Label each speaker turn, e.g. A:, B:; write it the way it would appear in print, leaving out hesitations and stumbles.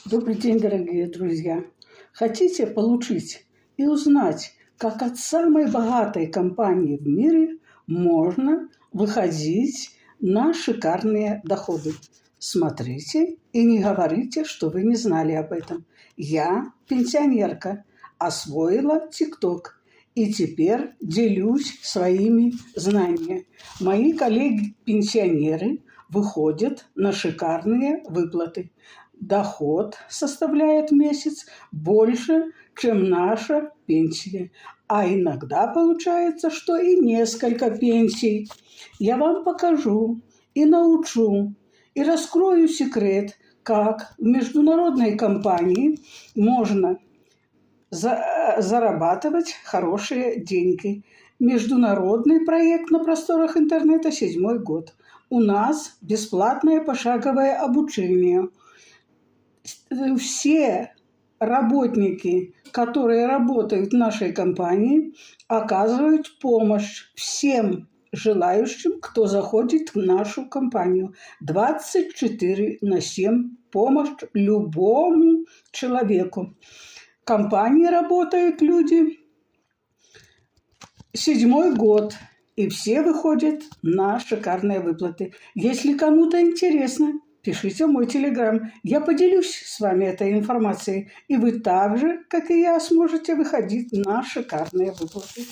A: Добрый день, дорогие друзья! Хотите получить и узнать, как от самой богатой компании в мире можно выходить на шикарные доходы? Смотрите и не говорите, что вы не знали об этом. Я, пенсионерка, освоила ТикТок и теперь делюсь своими знаниями. Мои коллеги-пенсионеры выходят на шикарные выплаты. Доход составляет в месяц больше, чем наша пенсия. А иногда получается, что и несколько пенсий. Я вам покажу и научу, и раскрою секрет, как в международной компании можно зарабатывать хорошие деньги. Международный проект на просторах интернета 7-й год. У нас бесплатное пошаговое обучение. Все работники, которые работают в нашей компании, оказывают помощь всем желающим, кто заходит в нашу компанию. 24/7 помощь любому человеку. В компании работают люди 7-й год, и все выходят на шикарные выплаты. Если кому-то интересно, пишите в мой телеграм. Я поделюсь с вами этой информацией, и вы так же, как и я, сможете выходить на шикарные выплаты.